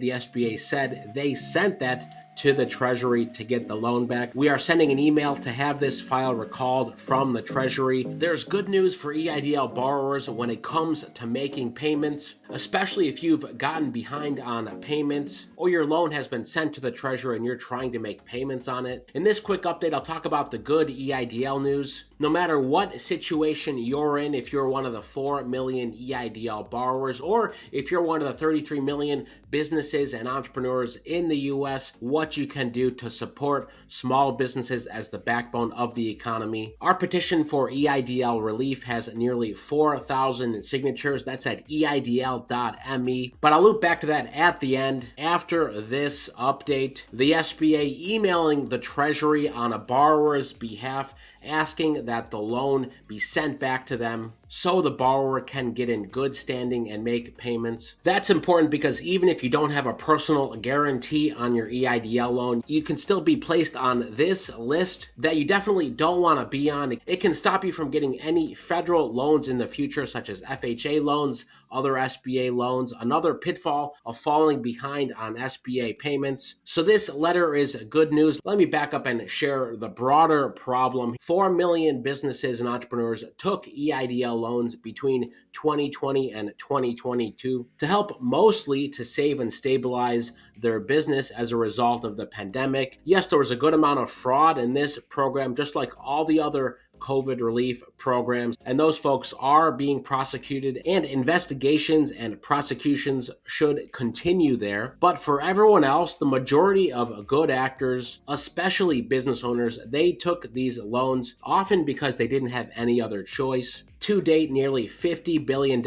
The SBA said they sent that to the Treasury to get the loan back. We are sending an email to have this file recalled from the Treasury. There's good news for EIDL borrowers when it comes to making payments, especially if you've gotten behind on payments or your loan has been sent to the Treasury and you're trying to make payments on it. In this quick update, I'll talk about the good EIDL news. No matter what situation you're in, if you're one of the 4 million EIDL borrowers, or if you're one of the 33 million businesses and entrepreneurs in the US, what you can do to support small businesses as the backbone of the economy. Our petition for EIDL relief has nearly 4,000 signatures. That's at EIDL.me. But I'll loop back to that at the end. After this update, the SBA emailing the Treasury on a borrower's behalf, asking that the loan be sent back to them so the borrower can get in good standing and make payments. That's important because even if you don't have a personal guarantee on your EIDL loan, you can still be placed on this list that you definitely don't want to be on. It can stop you from getting any federal loans in the future, such as FHA loans, other SBA loans, another pitfall of falling behind on SBA payments. So this letter is good news. Let me back up and share the broader problem. 4 million businesses and entrepreneurs took EIDL loans between 2020 and 2022 to help mostly to save and stabilize their business as a result of the pandemic. Yes, there was a good amount of fraud in this program, just like all the other COVID relief programs, and those folks are being prosecuted, and investigations and prosecutions should continue there. But for everyone else, the majority of good actors, especially business owners, they took these loans often because they didn't have any other choice. To date, nearly $50 billion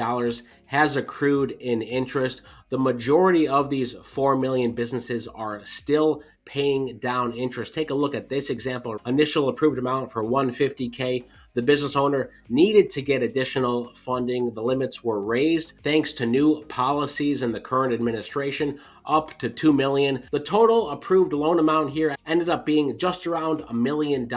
has accrued in interest. The majority of these 4 million businesses are still paying down interest. Take a look at this example. Initial approved amount for $150K. The business owner needed to get additional funding. The limits were raised thanks to new policies in the current administration, up to $2 million. The total approved loan amount here ended up being just around $1 million.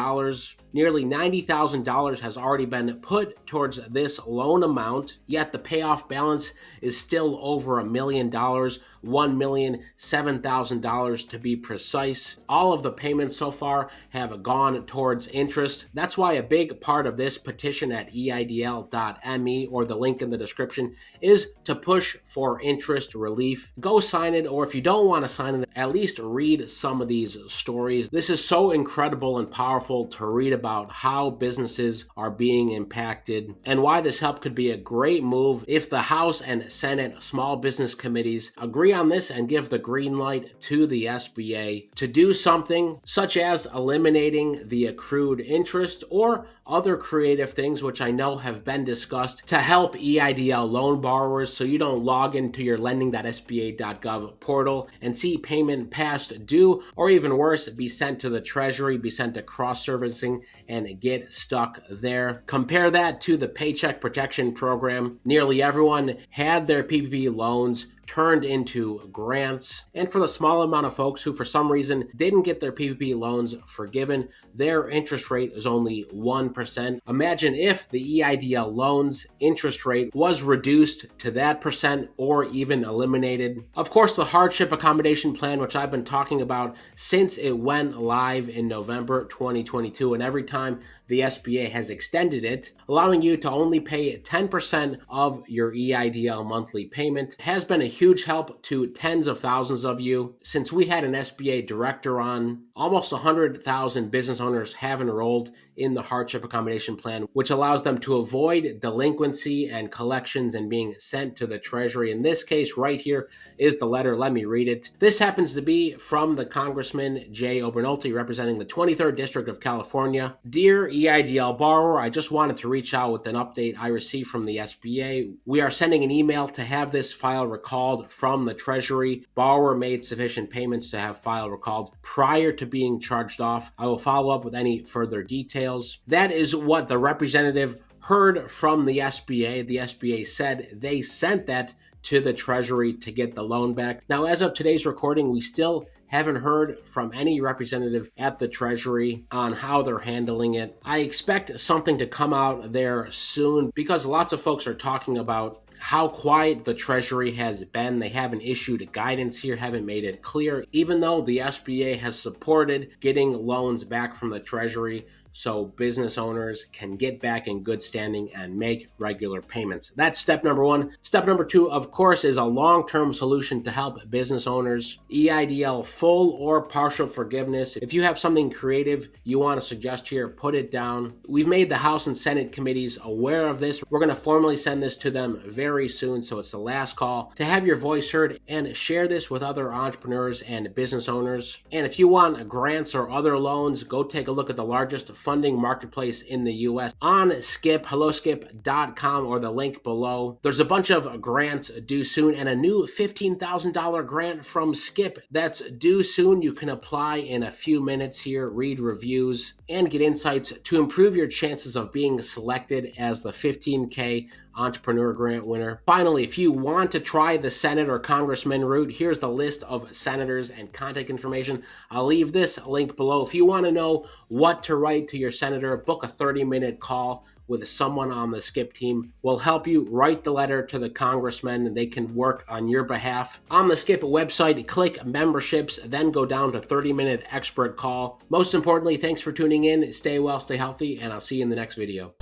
Nearly $90,000 has already been put towards this loan amount, yet the payoff balance is still over $1 million, $1,007,000 to be precise. All of the payments so far have gone towards interest. That's why a big part of this petition at EIDL.me, or the link in the description, is to push for interest relief. Go sign it, or if you don't want to sign it, at least read some of these stories. This is so incredible and powerful to read about how businesses are being impacted and why this help could be a great move if the House and Senate small business committees agree on this and give the green light to the SBA to do something such as eliminating the accrued interest or other creative things, which I know have been discussed, to help EIDL loan borrowers so you don't log into your lending.sba.gov portal and see payment past due, or even worse, be sent to the Treasury, be sent to cross-servicing and get stuck there. Compare that to the Paycheck Protection Program. Nearly everyone had their PPP loans turned into grants. And for the small amount of folks who for some reason didn't get their PPP loans forgiven, their interest rate is only 1%. Imagine if the EIDL loans interest rate was reduced to that percent or even eliminated. Of course, the hardship accommodation plan, which I've been talking about since it went live in November 2022, and every time the SBA has extended it, allowing you to only pay 10% of your EIDL monthly payment, has been a huge help to tens of thousands of you. Since we had an SBA director on, almost 100,000 business owners have enrolled in the hardship accommodation plan, which allows them to avoid delinquency and collections and being sent to the Treasury. In this case right here is the letter. Let me read it. This happens to be from the Congressman Jay Obernolte, representing the 23rd District of California. Dear EIDL borrower, I just wanted to reach out with an update I received from the SBA. We are sending an email to have this file recalled from the Treasury. Borrower made sufficient payments to have file recalled prior to being charged off. I will follow up with any further details. That is what the representative heard from the SBA. The SBA said they sent that to the Treasury to get the loan back. Now, as of today's recording, we still haven't heard from any representative at the Treasury on how they're handling it. I expect something to come out there soon because lots of folks are talking about how quiet the Treasury has been. They haven't issued guidance here, haven't made it clear, even though the SBA has supported getting loans back from the Treasury so business owners can get back in good standing and make regular payments. That's step number one. Step number two, of course, is a long-term solution to help business owners. EIDL full or partial forgiveness. If you have something creative you want to suggest here, put it down. We've made the House and Senate committees aware of this. We're going to formally send this to them very soon, so it's the last call to have your voice heard, and share this with other entrepreneurs and business owners. And if you want grants or other loans, go take a look at the largest funding marketplace in the US on Skip, helloskip.com, or the link below. There's a bunch of grants due soon, and a new $15,000 grant from Skip that's due soon. You can apply in a few minutes here, read reviews, and get insights to improve your chances of being selected as the 15K Entrepreneur Grant winner. Finally, if you want to try the Senate or Congressman route, here's the list of senators and contact information. I'll leave this link below. If you want to know what to write to your senator, book a 30-minute call with someone on the Skip team. We'll help you write the letter to the congressman, and they can work on your behalf. On the Skip website, click memberships, then go down to 30-minute expert call. Most importantly, thanks for tuning in. Stay well, stay healthy, and I'll see you in the next video.